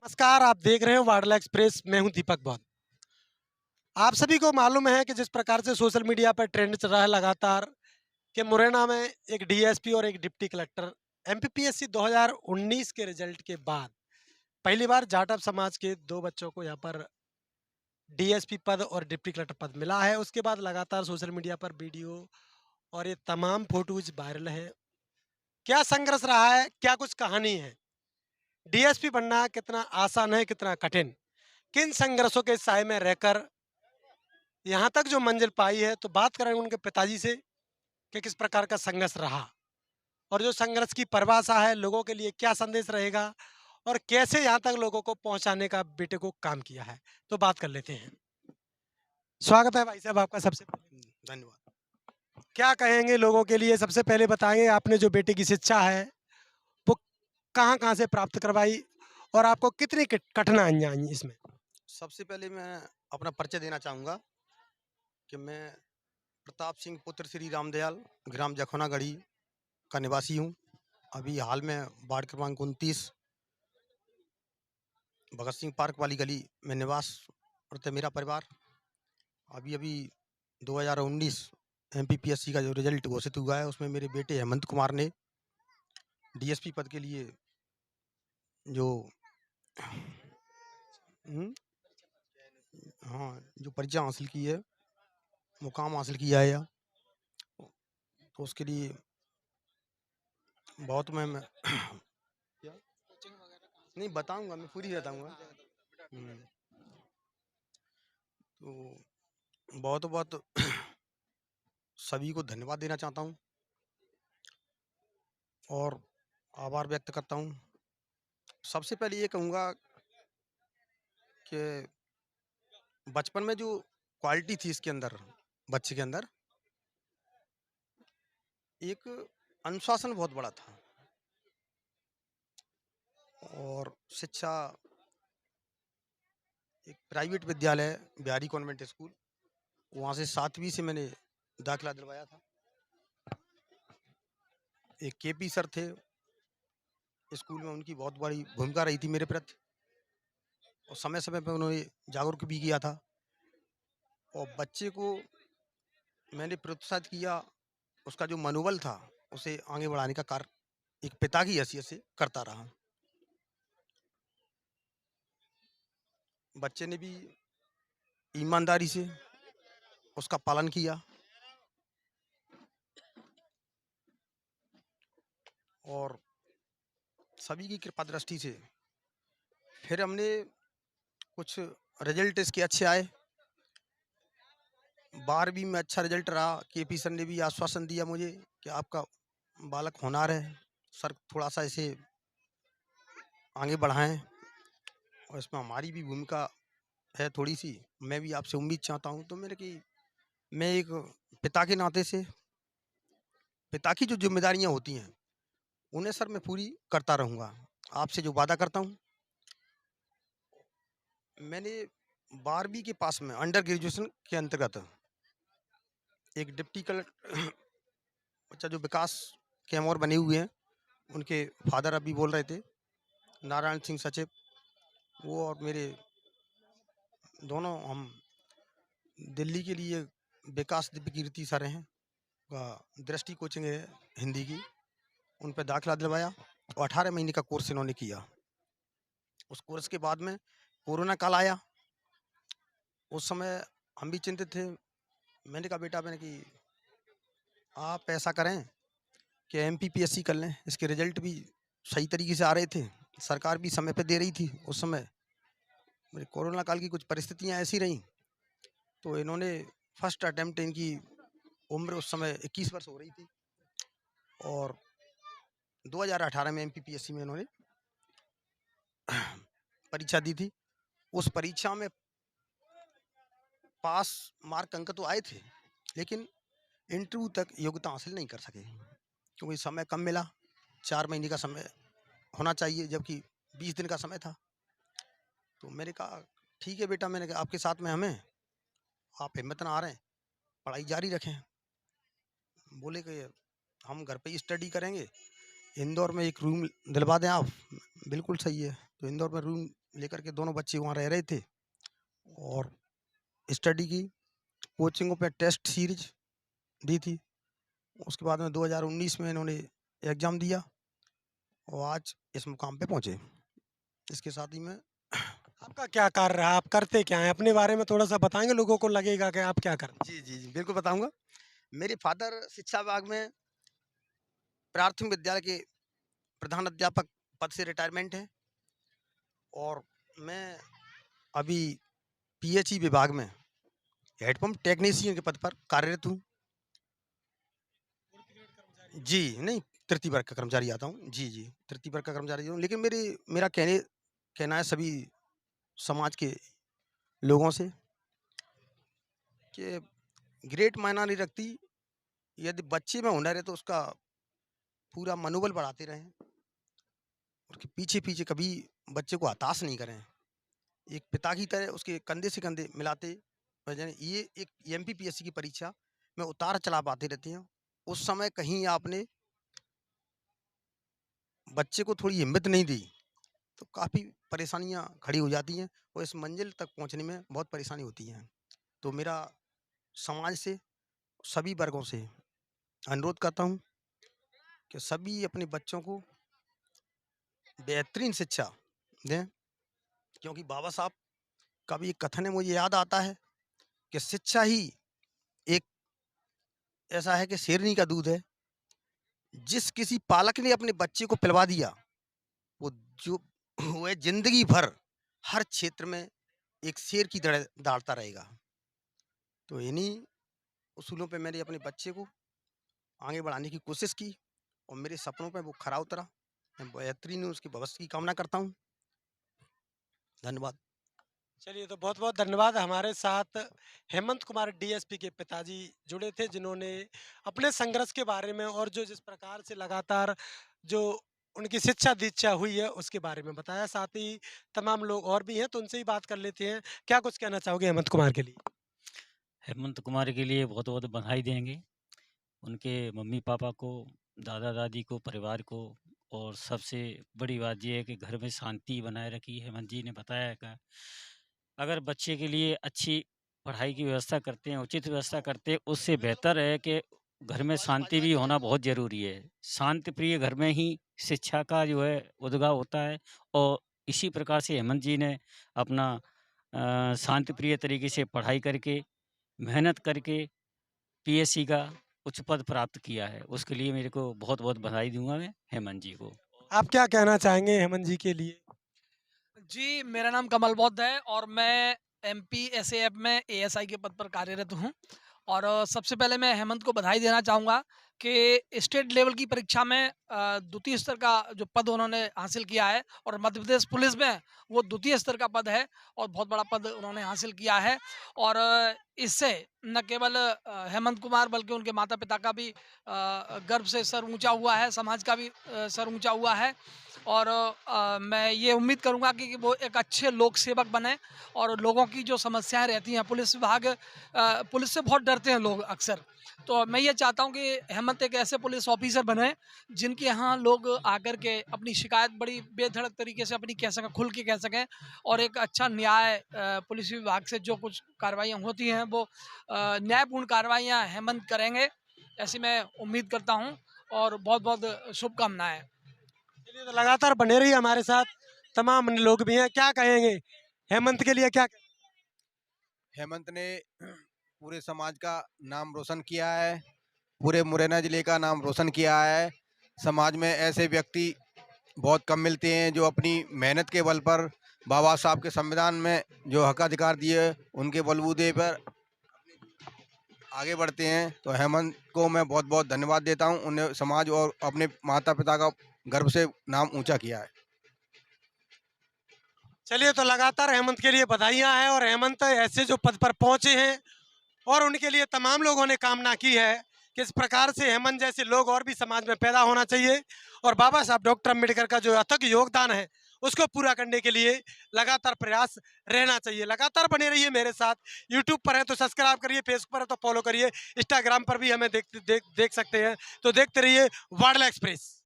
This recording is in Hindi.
नमस्कार, आप देख रहे हो वाडला एक्सप्रेस। मैं हूं दीपक बौद्ध। आप सभी को मालूम है कि जिस प्रकार से सोशल मीडिया पर ट्रेंड चल रहा है लगातार कि मुरैना में एक डीएसपी और एक डिप्टी कलेक्टर एमपीपीएससी 2019 के रिजल्ट के बाद पहली बार जाटव समाज के दो बच्चों को यहाँ पर डीएसपी पद और डिप्टी कलेक्टर पद मिला है। उसके बाद लगातार सोशल मीडिया पर वीडियो और ये तमाम फोटोज वायरल हैं। क्या संघर्ष रहा है, क्या कुछ कहानी है, डीएसपी बनना कितना आसान है, कितना कठिन, किन संघर्षों के साय में रहकर यहाँ तक जो मंजिल पाई है, तो बात करेंगे उनके पिताजी से कि किस प्रकार का संघर्ष रहा और जो संघर्ष की परिभाषा है, लोगों के लिए क्या संदेश रहेगा और कैसे यहाँ तक लोगों को पहुँचाने का बेटे को काम किया है। तो बात कर लेते हैं। स्वागत है भाई साहब आपका। सबसे पहले धन्यवाद। क्या कहेंगे लोगों के लिए? सबसे पहले बताएंगे आपने जो बेटे की शिक्षा है वो कहाँ-कहाँ से प्राप्त करवाई और आपको कितनी कठिनाइयाँ आई इसमें? सबसे पहले मैं अपना परिचय देना चाहूँगा कि मैं प्रताप सिंह पुत्र श्री रामदयाल ग्राम जखौनागढ़ी का निवासी हूँ। अभी हाल में वार्ड क्रमांक 29 भगत सिंह पार्क वाली गली में निवास करते मेरा परिवार। अभी 2019 एमपीपीएससी का जो रिजल्ट घोषित हुआ है उसमें मेरे बेटे हेमंत कुमार ने डीएसपी पद के लिए जो हम्म, हाँ जो परीक्षा हासिल की है, मुकाम हासिल किया है, तो उसके लिए बहुत मैं क्या नहीं बताऊंगा, मैं पूरी बताऊंगा। हम्म, तो बहुत बहुत सभी को धन्यवाद देना चाहता हूँ और आभार व्यक्त करता हूँ। सबसे पहले ये कहूँगा कि बचपन में जो क्वालिटी थी इसके अंदर, बच्चे के अंदर एक अनुशासन बहुत बड़ा था और शिक्षा एक प्राइवेट विद्यालय बिहारी कॉन्वेंट स्कूल, वहाँ से 7वीं से मैंने दाखिला दिलवाया था। एक केपी सर थे स्कूल में, उनकी बहुत बड़ी भूमिका रही थी मेरे प्रति और समय समय पर उन्होंने जागरूक भी किया था और बच्चे को मैंने प्रोत्साहित किया। उसका जो मनोबल था उसे आगे बढ़ाने का कार्य एक पिता की हैसियत से करता रहा। बच्चे ने भी ईमानदारी से उसका पालन किया और सभी की कृपा दृष्टि से फिर हमने कुछ रिजल्ट इसके अच्छे आए। 12वीं में अच्छा रिजल्ट रहा। केपी सर ने भी आश्वासन दिया मुझे कि आपका बालक होनहार है, सर थोड़ा सा इसे आगे बढ़ाएं और इसमें हमारी भी भूमिका है थोड़ी सी। मैं भी आपसे उम्मीद चाहता हूं। तो मेरे की मैं एक पिता के नाते से पिता की जो जिम्मेदारियां होती हैं उन्हें सर मैं पूरी करता रहूंगा। आपसे जो वादा करता हूं, मैंने 12वीं के पास में अंडर ग्रेजुएशन के अंतर्गत एक डिप्टी कलेक्टर अच्छा जो विकास कैमोर बने हुए हैं, उनके फादर अभी बोल रहे थे, नारायण सिंह सचिव, वो और मेरे दोनों हम दिल्ली के लिए विकास दिव्य कीर्ति सर हैं का दृष्टि कोचिंग है हिंदी की, उन पर दाखिला दिलवाया और 18 महीने का कोर्स इन्होंने किया। उस कोर्स के बाद में कोरोना काल आया। उस समय हम भी चिंतित थे। मैंने कहा बेटा, मैंने कि आप ऐसा करें कि एमपीपीएससी कर लें। इसके रिजल्ट भी सही तरीके से आ रहे थे, सरकार भी समय पे दे रही थी। उस समय मेरे कोरोना काल की कुछ परिस्थितियां ऐसी रहीं, तो इन्होंने फर्स्ट अटेम्प्ट, इनकी उम्र उस समय 21 वर्ष हो रही थी और 2018 में एमपीपीएससी में इन्होंने परीक्षा दी थी। उस परीक्षा में पास मार्क अंक तो आए थे, लेकिन इंटरव्यू तक योग्यता हासिल नहीं कर सके क्योंकि समय कम मिला। 4 महीने का समय होना चाहिए जबकि 20 दिन का समय था। तो मैंने कहा ठीक है बेटा, मैंने कहा आपके साथ में हमें, आप हिम्मत ना हारें, पढ़ाई जारी रखें। बोले कि हम घर पे ही स्टडी करेंगे, इंदौर में एक रूम दिलवा दें आप। बिल्कुल सही है। तो इंदौर में रूम लेकर के दोनों बच्चे वहाँ रह रहे थे और स्टडी की, कोचिंगों पे टेस्ट सीरीज दी थी। उसके बाद में 2019 में इन्होंने एग्ज़ाम दिया और आज इस मुकाम पे पहुँचे। इसके साथ ही मैं आपका क्या कार्य रहा? आप करते क्या हैं? अपने बारे में थोड़ा-सा बताएँगे, लोगों को लगेगा कि आप क्या करते हैं? जी, जी, जी, बिल्कुल बताऊँगा। मेरे फ़ादर शिक्षा विभाग में प्राथमिक विद्यालय के प्रधान अध्यापक पद से रिटायरमेंट हैं और मैं अभी पीएचई विभाग में हैंडपंप टेक्नीशियन के पद पर कार्यरत हूँ। जी, नहीं, तृतीय वर्ग का कर्मचारी आता हूँ। जी, जी, तृतीय वर्ग का कर्मचारी हूँ। लेकिन मेरा कहना है सभी समाज के लोगों से कि ग्रेड मायना नहीं रखती, यदि बच्चे में हुनर है तो उसका पूरा मनोबल बढ़ाते रहें। उसके पीछे-पीछे कभी बच्चे को हताश नहीं करें। एक पिता की तरह उसके कंधे से कंधे मिलाते जाने। ये एक एमपीपीएससी की परीक्षा में उतार-चढ़ाव आते रहते हैं। उस समय कहीं आपने बच्चे को थोड़ी हिम्मत नहीं दी, तो काफ़ी परेशानियाँ खड़ी हो जाती हैं और इस मंजिल तक पहुँचने में बहुत परेशानी होती है। तो मेरा समाज से, सभी वर्गों से अनुरोध करता हूँ कि सभी अपने बच्चों को बेहतरीन शिक्षा दें, क्योंकि बाबा साहब का भी एक कथन है, मुझे याद आता है कि शिक्षा ही एक ऐसा है कि शेरनी का दूध है। जिस किसी पालक ने अपने बच्चे को पिलवा दिया, वो जो वह ज़िंदगी भर हर क्षेत्र में एक शेर की तरह दौड़ता रहेगा। तो इन्हीं उसूलों पे मैंने अपने बच्चे को आगे बढ़ाने की कोशिश की और मेरे सपनों पे वो खरा उतरा। मैं बेहतरीन उसके भविष्य की कामना करता हूँ। धन्यवाद। चलिए, तो बहुत-बहुत धन्यवाद। हमारे साथ हेमंत कुमार डीएसपी के पिताजी जुड़े थे, जिन्होंने अपने संघर्ष के बारे में और जो जिस प्रकार से लगातार जो उनकी शिक्षा-दीक्षा हुई है, उसके बारे में बताया। साथ ही तमाम लोग और भी हैं, तो उनसे ही बात कर लेते हैं। क्या कुछ कहना चाहोगे हेमंत कुमार के लिए? हेमंत कुमार के लिए बहुत-बहुत बधाई देंगे। उनके मम्मी-पापा को, दादा-दादी को, परिवार को और सबसे बड़ी बात ये है कि घर में शांति बनाए रखी। हेमंत जी ने बताया कि अगर बच्चे के लिए अच्छी पढ़ाई की व्यवस्था करते हैं, उचित व्यवस्था करते हैं, उससे बेहतर है कि घर में शांति भी होना बहुत ज़रूरी है। शांति प्रिय घर में ही शिक्षा का जो है उद्गम होता है और इसी प्रकार से हेमंत जी ने अपना शांति प्रिय तरीके से पढ़ाई करके, मेहनत करके पीएससी का उच्च पद प्राप्त किया है। उसके लिए मेरे को बहुत-बहुत बधाई दूँगा मैं हेमंत जी को। आप क्या कहना चाहेंगे हेमंत जी के लिए? जी, मेरा नाम कमल बौद्ध है और मैं एमपी एसएएफ में एएसआई के पद पर कार्यरत हूँ। और सबसे पहले मैं हेमंत को बधाई देना चाहूँगा कि स्टेट लेवल की परीक्षा में द्वितीय स्तर का जो पद उन्होंने हासिल किया है और मध्य प्रदेश पुलिस में वो द्वितीय स्तर का पद है और बहुत बड़ा पद उन्होंने हासिल किया है। और इससे न केवल हेमंत कुमार बल्कि उनके माता-पिता का भी गर्व से सर ऊँचा हुआ है, समाज का भी सर ऊँचा हुआ है। और मैं ये उम्मीद करूँगा कि वो एक अच्छे लोक सेवक बने और लोगों की जो समस्याएँ रहती हैं, पुलिस विभाग पुलिस से बहुत डरते हैं लोग अक्सर। तो मैं ये चाहता हूँ कि हेमंत एक ऐसे पुलिस ऑफिसर बने जिनके यहाँ लोग आकर के अपनी शिकायत बड़ी बेधड़क तरीके से अपनी कह सकें, खुल के कह सकें और एक अच्छा न्याय पुलिस विभाग से जो कुछ कार्रवाइयाँ होती हैं वो न्यायपूर्ण कार्रवाइयाँ हेमंत करेंगे, ऐसी मैं उम्मीद करता हूँ और बहुत-बहुत शुभकामनाएँ। चलिए, तो लगातार बने रहिए हमारे साथ। तमाम अन्य लोग भी हैं, क्या कहेंगे? हेमंत के लिए क्या हेमंत ने पूरे समाज का नाम रोशन किया है, पूरे मुरैना जिले का नाम रोशन किया है। समाज में ऐसे व्यक्ति बहुत कम मिलते हैं जो अपनी मेहनत के बल पर बाबा साहब के संविधान में जो हक अधिकार दिए उनके बलबूते पर आगे बढ़ते हैं। तो हेमंत को मैं बहुत बहुत धन्यवाद देता हूं। उन्हें समाज और अपने माता पिता का गर्व से नाम ऊंचा किया है। चलिए, तो लगातार हेमंत के लिए बधाइयाँ हैं और हेमंत ऐसे जो पद पर पहुँचे हैं और उनके लिए तमाम लोगों ने कामना की है कि इस प्रकार से हेमंत जैसे लोग और भी समाज में पैदा होना चाहिए और बाबा साहब डॉक्टर अम्बेडकर का जो अथक योगदान है उसको पूरा करने के लिए लगातार प्रयास रहना चाहिए। लगातार बने रहिए मेरे साथ। यूट्यूब पर है तो सब्सक्राइब करिए, फेसबुक पर है तो फॉलो करिए, इंस्टाग्राम पर भी हमें देख सकते हैं। तो देखते रहिए वाडला एक्सप्रेस।